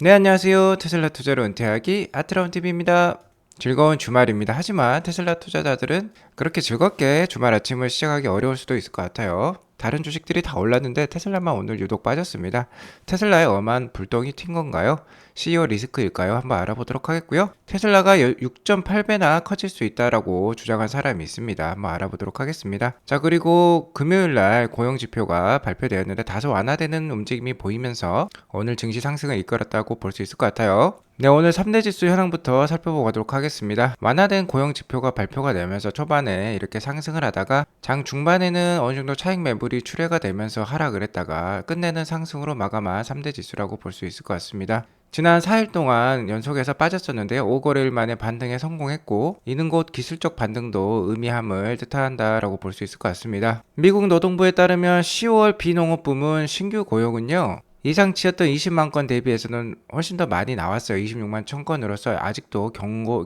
네, 안녕하세요. 테슬라 투자로 은퇴하기 아트라운TV입니다. 즐거운 주말입니다. 하지만 테슬라 투자자들은 그렇게 즐겁게 주말 아침을 시작하기 어려울 수도 있을 것 같아요. 다른 주식들이 다 올랐는데 테슬라만 오늘 유독 빠졌습니다. 테슬라의 엄한 불똥이 튄 건가요? CEO 리스크일까요? 한번 알아보도록 하겠고요. 테슬라가 6.8배나 커질 수 있다라고 주장한 사람이 있습니다. 한번 알아보도록 하겠습니다. 자, 그리고 금요일날 고용지표가 발표되었는데 다소 완화되는 움직임이 보이면서 오늘 증시 상승을 이끌었다고 볼 수 있을 것 같아요. 네, 오늘 3대 지수 현황부터 살펴보고 가도록 하겠습니다. 완화된 고용지표가 발표가 되면서 초반에 이렇게 상승을 하다가 장 중반에는 어느 정도 차익 매물이 출회가 되면서 하락을 했다가 끝내는 상승으로 마감한 3대 지수라고 볼 수 있을 것 같습니다. 지난 4일 동안 연속해서 빠졌었는데요. 5거래일 만에 반등에 성공했고 이는 곧 기술적 반등도 의미함을 뜻한다라고 볼 수 있을 것 같습니다. 미국 노동부에 따르면 10월 비농업 부문 신규 고용은요. 예상치였던 20만 건 대비해서는 훨씬 더 많이 나왔어요. 26만 1천 건으로서 아직도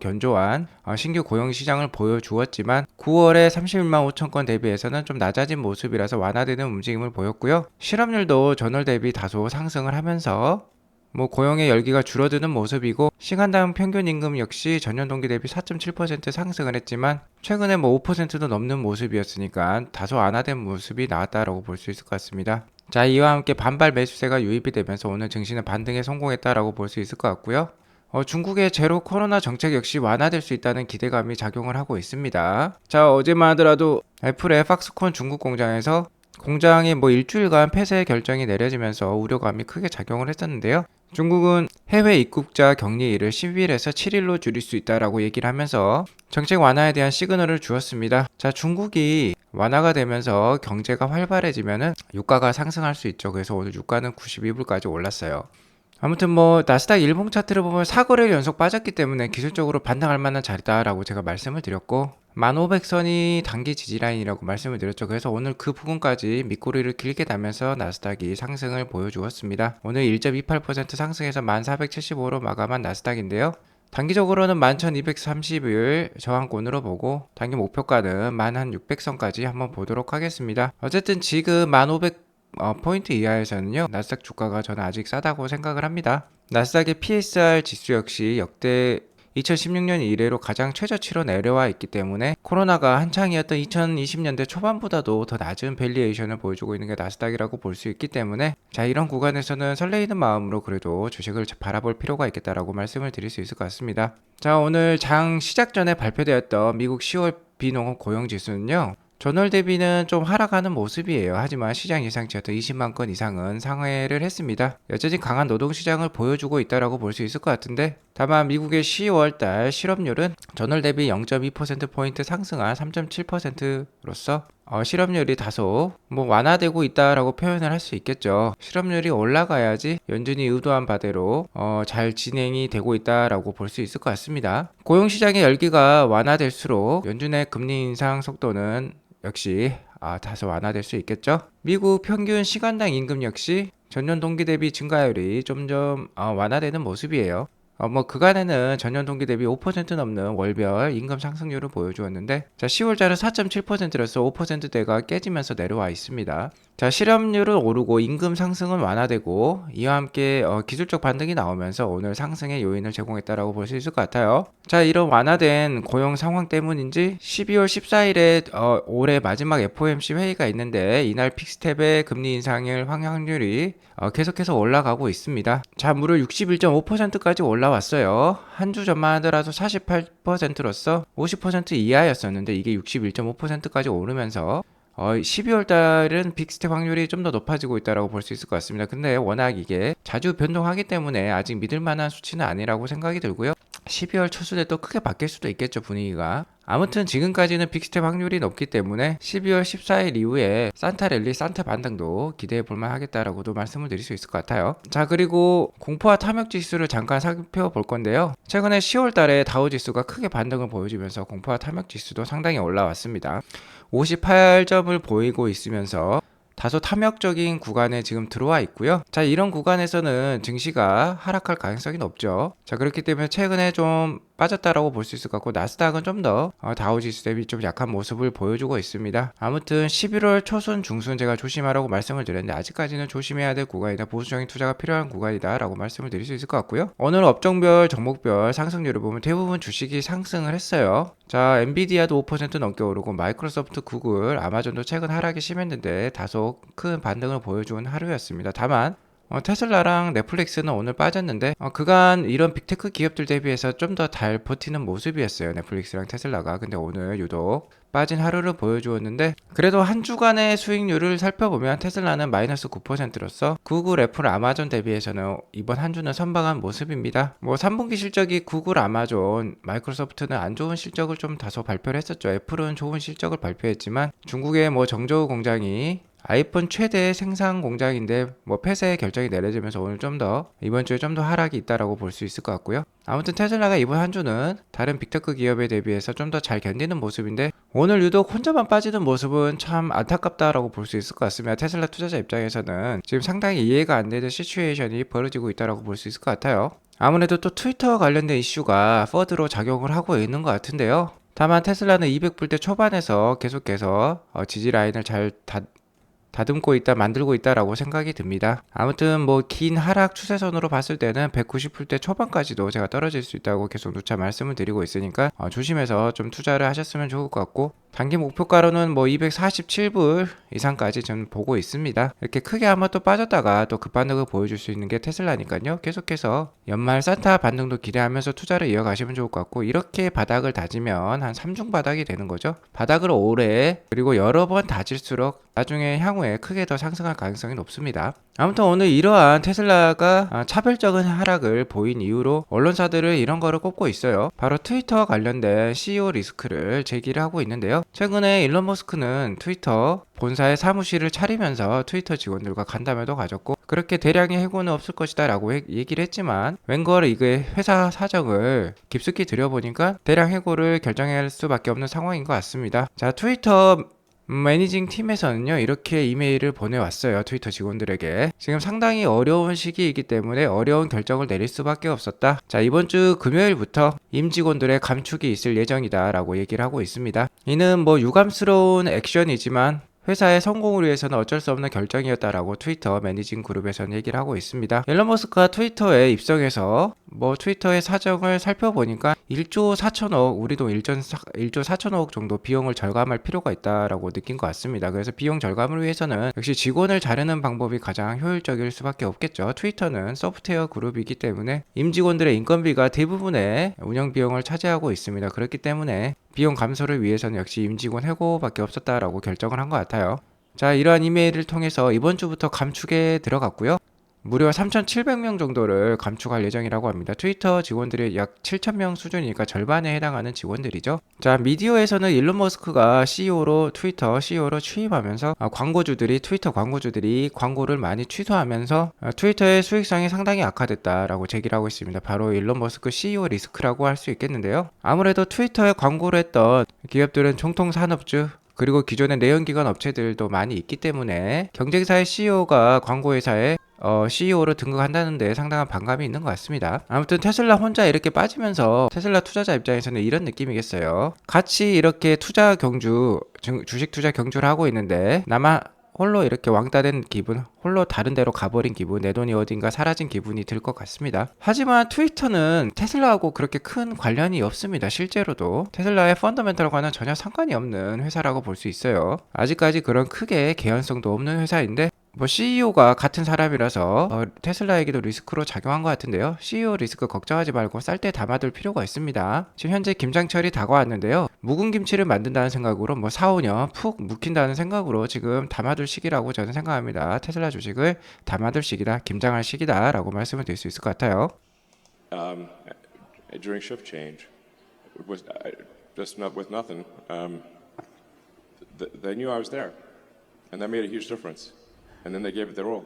견조한 신규 고용 시장을 보여주었지만 9월에 31만 5천 건 대비해서는 좀 낮아진 모습이라서 완화되는 움직임을 보였고요. 실업률도 전월 대비 다소 상승을 하면서 고용의 열기가 줄어드는 모습이고 시간당 평균 임금 역시 전년 동기 대비 4.7% 상승을 했지만 최근에 5%도 넘는 모습이었으니까 다소 완화된 모습이 나왔다라고 볼 수 있을 것 같습니다. 자, 이와 함께 반발 매수세가 유입이 되면서 오늘 증시는 반등에 성공했다라고 볼 수 있을 것 같고요. 중국의 제로 코로나 정책 역시 완화될 수 있다는 기대감이 작용을 하고 있습니다. 자, 어제만 하더라도 애플의 팍스콘 중국 공장에서 공장이 일주일간 폐쇄 결정이 내려지면서 우려감이 크게 작용을 했었는데요. 중국은 해외 입국자 격리일을 10일에서 7일로 줄일 수 있다라고 얘기를 하면서 정책 완화에 대한 시그널을 주었습니다. 자, 중국이 완화가 되면서 경제가 활발해지면은 유가가 상승할 수 있죠. 그래서 오늘 유가는 92불까지 올랐어요. 아무튼 나스닥 일봉 차트를 보면 4거래일 연속 빠졌기 때문에 기술적으로 반등할 만한 자리다라고 제가 말씀을 드렸고 1500선이 단기 지지라인이라고 말씀을 드렸죠. 그래서 오늘 그 부분까지 밑꼬리를 길게 달면서 나스닥이 상승을 보여주었습니다. 오늘 1.28% 상승해서 1475로 마감한 나스닥인데요. 단기적으로는 11230을 저항권으로 보고 단기 목표가는 11600선까지 한번 보도록 하겠습니다. 어쨌든 지금 1500 포인트 이하에서는요 나스닥 주가가 저는 아직 싸다고 생각을 합니다. 나스닥의 PSR 지수 역시 역대 2016년 이래로 가장 최저치로 내려와 있기 때문에 코로나가 한창이었던 2020년대 초반보다도 더 낮은 밸류에이션을 보여주고 있는 게 나스닥이라고 볼 수 있기 때문에 자, 이런 구간에서는 설레이는 마음으로 그래도 주식을 바라볼 필요가 있겠다라고 말씀을 드릴 수 있을 것 같습니다. 자, 오늘 장 시작 전에 발표되었던 미국 10월 비농업 고용지수는요 전월 대비는 좀 하락하는 모습이에요. 하지만 시장 예상치였던 20만 건 이상은 상회를 했습니다. 여전히 강한 노동시장을 보여주고 있다고 볼 수 있을 것 같은데 다만 미국의 10월달 실업률은 전월 대비 0.2%포인트 상승한 3.7%로서 실업률이 다소 완화되고 있다라고 표현을 할 수 있겠죠. 실업률이 올라가야지 연준이 의도한 바대로 잘 진행이 되고 있다라고 볼 수 있을 것 같습니다. 고용시장의 열기가 완화될수록 연준의 금리 인상 속도는 역시 다소 완화될 수 있겠죠. 미국 평균 시간당 임금 역시 전년 동기 대비 증가율이 점점 완화되는 모습이에요. 그간에는 전년 동기 대비 5% 넘는 월별 임금 상승률을 보여주었는데 자, 10월달은 4.7%로서 5%대가 깨지면서 내려와 있습니다. 자, 실업률은 오르고 임금 상승은 완화되고 이와 함께 기술적 반등이 나오면서 오늘 상승의 요인을 제공했다라고 볼 수 있을 것 같아요. 자, 이런 완화된 고용 상황 때문인지 12월 14일에 올해 마지막 FOMC 회의가 있는데 이날 픽스텝의 금리 인상일 확률이 계속해서 올라가고 있습니다. 자, 무려 61.5%까지 올라왔어요. 한 주 전만 하더라도 48%로서 50% 이하였었는데 이게 61.5%까지 오르면서 12월 달은 빅스텝 확률이 좀 더 높아지고 있다고 볼 수 있을 것 같습니다. 근데 워낙 이게 자주 변동하기 때문에 아직 믿을 만한 수치는 아니라고 생각이 들고요. 12월 초순에 또 크게 바뀔 수도 있겠죠, 분위기가. 아무튼 지금까지는 빅스텝 확률이 높기 때문에 12월 14일 이후에 산타 랠리, 산타 반등도 기대해 볼만 하겠다라고도 말씀을 드릴 수 있을 것 같아요. 자, 그리고 공포와 탐욕 지수를 잠깐 살펴볼 건데요. 최근에 10월 달에 다우 지수가 크게 반등을 보여주면서 공포와 탐욕 지수도 상당히 올라왔습니다. 58점을 보이고 있으면서 다소 탐욕적인 구간에 지금 들어와 있고요. 자, 이런 구간에서는 증시가 하락할 가능성이 높죠. 자, 그렇기 때문에 최근에 좀 빠졌다라고 볼 수 있을 것 같고, 나스닥은 좀 더 다우지수 대비 좀 약한 모습을 보여주고 있습니다. 아무튼 11월 초순 중순 제가 조심하라고 말씀을 드렸는데, 아직까지는 조심해야 될 구간이다, 보수적인 투자가 필요한 구간이다 라고 말씀을 드릴 수 있을 것 같고요. 오늘 업종별 종목별 상승률을 보면 대부분 주식이 상승을 했어요. 자, 엔비디아도 5% 넘게 오르고, 마이크로소프트, 구글, 아마존도 최근 하락이 심했는데 다소 큰 반등을 보여준 하루였습니다. 다만 테슬라랑 넷플릭스는 오늘 빠졌는데, 그간 이런 빅테크 기업들 대비해서 좀 더 잘 버티는 모습이었어요, 넷플릭스랑 테슬라가. 근데 오늘 유독 빠진 하루를 보여주었는데, 그래도 한 주간의 수익률을 살펴보면 테슬라는 마이너스 9%로서 구글, 애플, 아마존 대비해서는 이번 한 주는 선방한 모습입니다. 뭐 3분기 실적이 구글, 아마존, 마이크로소프트는 안 좋은 실적을 좀 다소 발표를 했었죠. 애플은 좋은 실적을 발표했지만 중국의 뭐 정저우 공장이 아이폰 최대 생산 공장인데 뭐 폐쇄 결정이 내려지면서 오늘 좀 더 이번 주에 좀 더 하락이 있다라고 볼 수 있을 것 같고요. 아무튼 테슬라가 이번 한 주는 다른 빅테크 기업에 대비해서 좀 더 잘 견디는 모습인데, 오늘 유독 혼자만 빠지는 모습은 참 안타깝다라고 볼 수 있을 것 같습니다. 테슬라 투자자 입장에서는 지금 상당히 이해가 안 되는 시츄에이션이 벌어지고 있다라고 볼 수 있을 것 같아요. 아무래도 또 트위터 관련된 이슈가 퍼드로 작용을 하고 있는 것 같은데요. 다만 테슬라는 200불대 초반에서 계속해서 지지 라인을 잘 다듬고 있다, 만들고 있다라고 생각이 듭니다. 아무튼 뭐 긴 하락 추세선으로 봤을 때는 190불대 초반까지도 제가 떨어질 수 있다고 계속 누차 말씀을 드리고 있으니까 조심해서 좀 투자를 하셨으면 좋을 것 같고, 단기 목표가로는 뭐 247불 이상까지 좀 보고 있습니다. 이렇게 크게 한번 또 빠졌다가 또 급반등을 보여줄 수 있는 게 테슬라니까요. 계속해서 연말 산타 반등도 기대하면서 투자를 이어가시면 좋을 것 같고, 이렇게 바닥을 다지면 한 3중 바닥이 되는 거죠. 바닥을 오래 그리고 여러 번 다질수록 나중에 향후에 크게 더 상승할 가능성이 높습니다. 아무튼 오늘 이러한 테슬라가 차별적인 하락을 보인 이후로 언론사들을 이런 거를 꼽고 있어요. 바로 트위터 관련된 CEO 리스크를 제기를 하고 있는데요. 최근에 일론 머스크는 트위터 본사의 사무실을 차리면서 트위터 직원들과 간담회도 가졌고, 그렇게 대량의 해고는 없을 것이다 라고 얘기를 했지만, 웬걸 이게 회사 사정을 깊숙이 들여보니까 대량 해고를 결정할 수밖에 없는 상황인 것 같습니다. 자, 트위터 매니징 팀에서는요, 이렇게 이메일을 보내왔어요. 트위터 직원들에게. 지금 상당히 어려운 시기이기 때문에 어려운 결정을 내릴 수밖에 없었다. 자, 이번 주 금요일부터 임직원들의 감축이 있을 예정이다 라고 얘기를 하고 있습니다. 이는 뭐 유감스러운 액션이지만 회사의 성공을 위해서는 어쩔 수 없는 결정이었다라고 트위터 매니징 그룹에서는 얘기를 하고 있습니다. 일론 머스크가 트위터에 입성해서 뭐 트위터의 사정을 살펴보니까 1조 4천억, 우리도 1조 4천억 정도 비용을 절감할 필요가 있다라고 느낀 것 같습니다. 그래서 비용 절감을 위해서는 역시 직원을 자르는 방법이 가장 효율적일 수밖에 없겠죠. 트위터는 소프트웨어 그룹이기 때문에 임직원들의 인건비가 대부분의 운영 비용을 차지하고 있습니다. 그렇기 때문에 비용 감소를 위해서는 역시 임직원 해고밖에 없었다라고 결정을 한 것 같아요. 자, 이러한 이메일을 통해서 이번 주부터 감축에 들어갔고요. 무려 3,700명 정도를 감축할 예정이라고 합니다. 트위터 직원들이 약 7,000명 수준이니까 절반에 해당하는 직원들이죠. 자, 미디어에서는 일론 머스크가 트위터 CEO로 취임하면서 트위터 광고주들이 광고를 많이 취소하면서 트위터의 수익성이 상당히 악화됐다라고 제기를 하고 있습니다. 바로 일론 머스크 CEO 리스크라고 할 수 있겠는데요. 아무래도 트위터에 광고를 했던 기업들은 총통 산업주, 그리고 기존의 내연기관 업체들도 많이 있기 때문에 경쟁사의 CEO가 광고회사에 CEO로 등극한다는 데 상당한 반감이 있는 것 같습니다. 아무튼 테슬라 혼자 이렇게 빠지면서 테슬라 투자자 입장에서는 이런 느낌이겠어요. 같이 이렇게 주식 투자 경주를 하고 있는데 나만 홀로 이렇게 왕따 된 기분, 홀로 다른 데로 가버린 기분, 내 돈이 어딘가 사라진 기분이 들 것 같습니다. 하지만 트위터는 테슬라하고 그렇게 큰 관련이 없습니다. 실제로도 테슬라의 펀더멘털과는 전혀 상관이 없는 회사라고 볼 수 있어요. 아직까지 그런 크게 개연성도 없는 회사인데 뭐 CEO가 같은 사람이라서 테슬라에게도 리스크로 작용한 것 같은데요. CEO 리스크 걱정하지 말고 쌀 때 담아둘 필요가 있습니다. 지금 현재 김장철이 다가왔는데요. 묵은 김치를 만든다는 생각으로 뭐 4, 5년 푹 묵힌다는 생각으로 지금 담아둘 시기라고 저는 생각합니다. 테슬라 주식을 담아둘 시기다, 김장할 시기다 라고 말씀을 드릴 수 있을 것 같아요. During shift change, just not with nothing, they knew I was there, and that made a huge difference. And then they gave it their all.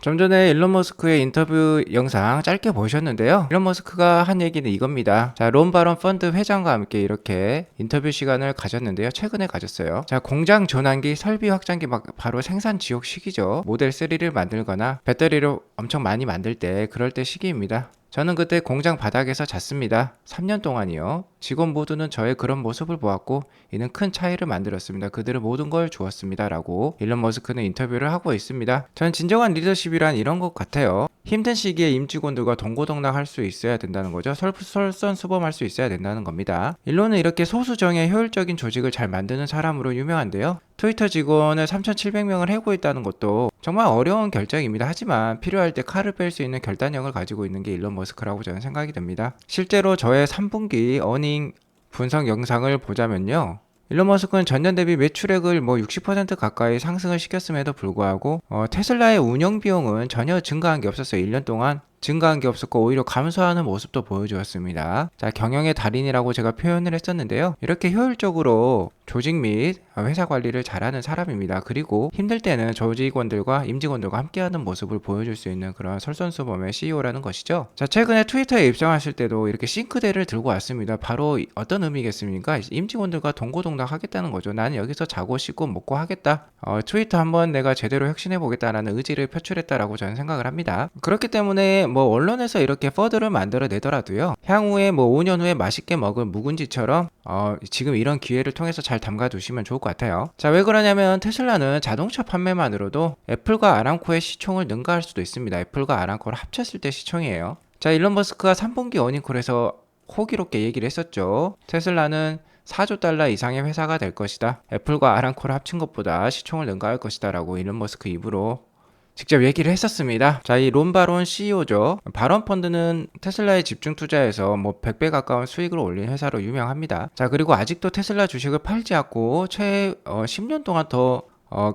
좀 전에 일론 머스크의 인터뷰 영상 짧게 보셨는데요. 일론 머스크가 한 얘기는 이겁니다. 자, 론 바론 펀드 회장과 함께 이렇게 인터뷰 시간을 가졌는데요. 최근에 가졌어요. 자, 공장 전환기, 설비 확장기 막 바로 생산 지옥 시기죠. 모델 3를 만들거나 배터리를 엄청 많이 만들 때 그럴 때 시기입니다. 저는 그때 공장 바닥에서 잤습니다. 3년 동안이요. 직원 모두는 저의 그런 모습을 보았고 이는 큰 차이를 만들었습니다. 그들은 모든 걸 주었습니다. 라고 일론 머스크는 인터뷰를 하고 있습니다. 저는 진정한 리더십이란 이런 것 같아요. 힘든 시기에 임직원들과 동고동락할 수 있어야 된다는 거죠. 솔선수범할 수 있어야 된다는 겁니다. 일론은 이렇게 소수정예 효율적인 조직을 잘 만드는 사람으로 유명한데요. 트위터 직원을 3,700명을 해고 있다는 것도 정말 어려운 결정입니다. 하지만 필요할 때 칼을 뺄 수 있는 결단력을 가지고 있는 게 일론 머스크라고 저는 생각이 듭니다. 실제로 저의 3분기 어닝 분석 영상을 보자면요. 일론 머스크는 전년 대비 매출액을 60% 가까이 상승을 시켰음에도 불구하고 테슬라의 운영 비용은 전혀 증가한 게 없었어요. 1년 동안 증가한 게 없었고 오히려 감소하는 모습도 보여주었습니다. 자, 경영의 달인이라고 제가 표현을 했었는데요. 이렇게 효율적으로 조직 및 회사 관리를 잘하는 사람입니다. 그리고 힘들 때는 조직원들과 임직원들과 함께하는 모습을 보여줄 수 있는 그런 솔선수범의 CEO라는 것이죠. 자, 최근에 트위터에 입장하실 때도 이렇게 싱크대를 들고 왔습니다. 바로 어떤 의미겠습니까? 임직원들과 동고동락 하겠다는 거죠. 나는 여기서 자고 씻고 먹고 하겠다. 트위터 한번 내가 제대로 혁신해 보겠다라는 의지를 표출했다라고 저는 생각을 합니다. 그렇기 때문에 언론에서 이렇게 퍼드를 만들어내더라도요. 향후에 5년 후에 맛있게 먹을 묵은지처럼 지금 이런 기회를 통해서 잘 담가두시면 좋을 것 같아요. 자, 왜 그러냐면 테슬라는 자동차 판매만으로도 애플과 아람코의 시총을 능가할 수도 있습니다. 애플과 아람코를 합쳤을 때 시총이에요. 자, 일론 머스크가 3분기 어닝콜에서 호기롭게 얘기를 했었죠. 테슬라는 4조 달러 이상의 회사가 될 것이다. 애플과 아람코를 합친 것보다 시총을 능가할 것이다 라고 일론 머스크 입으로 직접 얘기를 했었습니다. 자, 이 론 바론 CEO죠. 바론 펀드는 테슬라에 집중 투자해서 100배 가까운 수익을 올린 회사로 유명합니다. 자, 그리고 아직도 테슬라 주식을 팔지 않고 최 10년 동안 더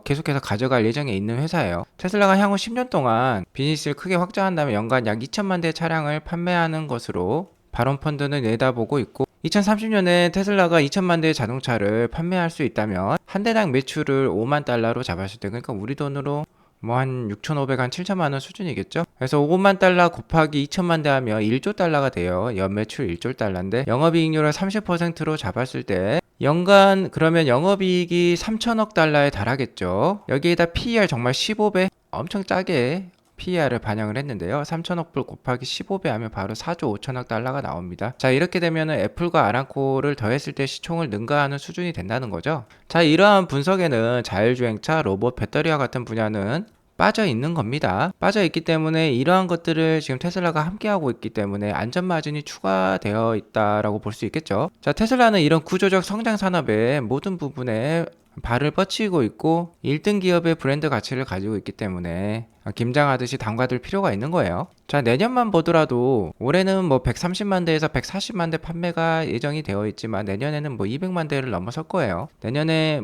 계속해서 가져갈 예정에 있는 회사예요. 테슬라가 향후 10년 동안 비즈니스를 크게 확장한다면 연간 약 2천만 대 차량을 판매하는 것으로 바론 펀드는 내다보고 있고 2030년에 테슬라가 2천만 대의 자동차를 판매할 수 있다면 한 대당 매출을 5만 달러로 잡았을 때, 그러니까 우리 돈으로 한 6,500, 한 7천만 원 수준이겠죠? 그래서 5만 달러 곱하기 2천만 대 하면 1조 달러가 돼요. 연매출 1조 달러인데 영업이익률을 30%로 잡았을 때 연간 그러면 영업이익이 3천억 달러에 달하겠죠. 여기에다 PER 정말 15배 엄청 짜게 PER을 반영을 했는데요. 3천억 불 곱하기 15배 하면 바로 4조 5천억 달러가 나옵니다. 자, 이렇게 되면은 애플과 아람코를 더했을 때 시총을 능가하는 수준이 된다는 거죠. 자, 이러한 분석에는 자율주행차, 로봇, 배터리와 같은 분야는 빠져 있는 겁니다. 빠져 있기 때문에 이러한 것들을 지금 테슬라가 함께하고 있기 때문에 안전 마진이 추가되어 있다라고 볼 수 있겠죠. 자, 테슬라는 이런 구조적 성장 산업의 모든 부분에 발을 뻗치고 있고 1등 기업의 브랜드 가치를 가지고 있기 때문에 김장하듯이 담가둘 필요가 있는 거예요. 자, 내년만 보더라도 올해는 130만 대에서 140만 대 판매가 예정이 되어 있지만 내년에는 200만 대를 넘어설 거예요. 내년에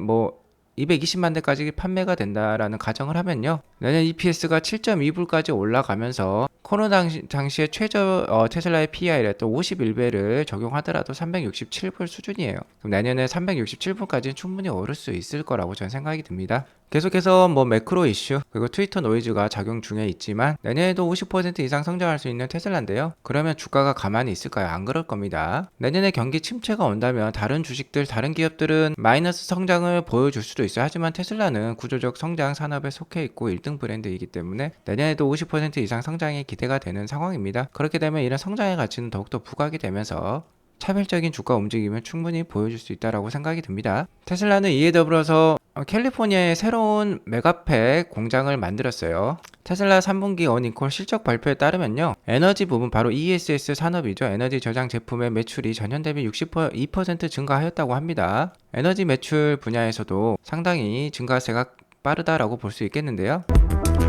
220만 대까지 판매가 된다라는 가정을 하면요. 내년 EPS가 7.2불까지 올라가면서 코로나 당시에 최저 테슬라의 PER이었던 51배를 적용하더라도 367불 수준이에요. 그럼 내년에 367불까지는 충분히 오를 수 있을 거라고 저는 생각이 듭니다. 계속해서 매크로 이슈 그리고 트위터 노이즈가 작용 중에 있지만 내년에도 50% 이상 성장할 수 있는 테슬라인데요. 그러면 주가가 가만히 있을까요? 안 그럴 겁니다. 내년에 경기 침체가 온다면 다른 주식들, 다른 기업들은 마이너스 성장을 보여줄 수도 있어요. 하지만 테슬라는 구조적 성장 산업에 속해 있고 1등 브랜드이기 때문에 내년에도 50% 이상 성장이 기대가 되는 상황입니다. 그렇게 되면 이런 성장의 가치는 더욱더 부각이 되면서 차별적인 주가 움직임을 충분히 보여줄 수 있다고 생각이 듭니다. 테슬라는 이에 더불어서 캘리포니아에 새로운 메가팩 공장을 만들었어요. 테슬라 3분기 어닝콜 실적 발표에 따르면요. 에너지 부분 바로 ESS 산업이죠. 에너지 저장 제품의 매출이 전년 대비 62% 증가하였다고 합니다. 에너지 매출 분야에서도 상당히 증가세가 빠르다라고 볼 수 있겠는데요.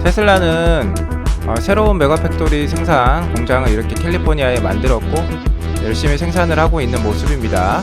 테슬라는 새로운 메가팩토리 생산 공장을 이렇게 캘리포니아에 만들었고 열심히 생산을 하고 있는 모습입니다.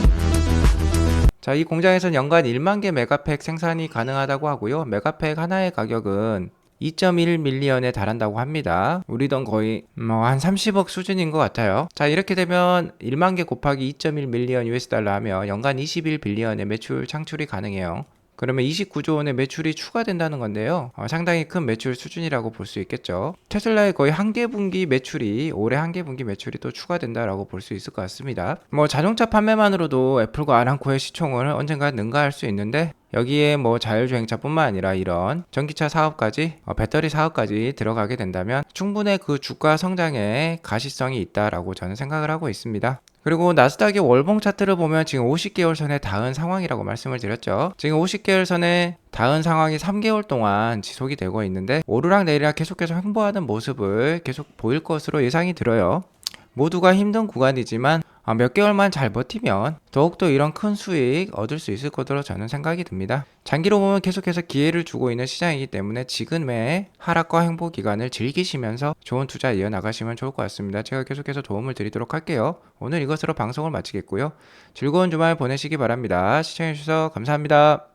자, 이 공장에서는 연간 1만 개 메가팩 생산이 가능하다고 하고요. 메가팩 하나의 가격은 2.1 밀리언에 달한다고 합니다. 우리 돈 거의 한 30억 수준인 것 같아요. 자, 이렇게 되면 1만 개 곱하기 2.1 밀리언 US 달러 하면 연간 21 빌리언의 매출 창출이 가능해요. 그러면 29조 원의 매출이 추가된다는 건데요. 상당히 큰 매출 수준이라고 볼 수 있겠죠. 테슬라의 거의 한개 분기 매출이 올해 한개 분기 매출이 또 추가된다라고 볼 수 있을 것 같습니다. 뭐 자동차 판매만으로도 애플과 아람코의 시총을 언젠가 능가할 수 있는데 여기에 뭐 자율주행차뿐만 아니라 이런 전기차 사업까지 배터리 사업까지 들어가게 된다면 충분히 그 주가 성장에 가시성이 있다라고 저는 생각을 하고 있습니다. 그리고 나스닥의 월봉 차트를 보면 지금 50개월 선에 닿은 상황이라고 말씀을 드렸죠. 지금 50개월 선에 닿은 상황이 3개월 동안 지속이 되고 있는데 오르락 내리락 계속해서 횡보하는 모습을 계속 보일 것으로 예상이 들어요. 모두가 힘든 구간이지만 몇 개월만 잘 버티면 더욱더 이런 큰 수익 얻을 수 있을 것으로 저는 생각이 듭니다. 장기로 보면 계속해서 기회를 주고 있는 시장이기 때문에 지금의 하락과 행보 기간을 즐기시면서 좋은 투자 이어나가시면 좋을 것 같습니다. 제가 계속해서 도움을 드리도록 할게요. 오늘 이것으로 방송을 마치겠고요. 즐거운 주말 보내시기 바랍니다. 시청해주셔서 감사합니다.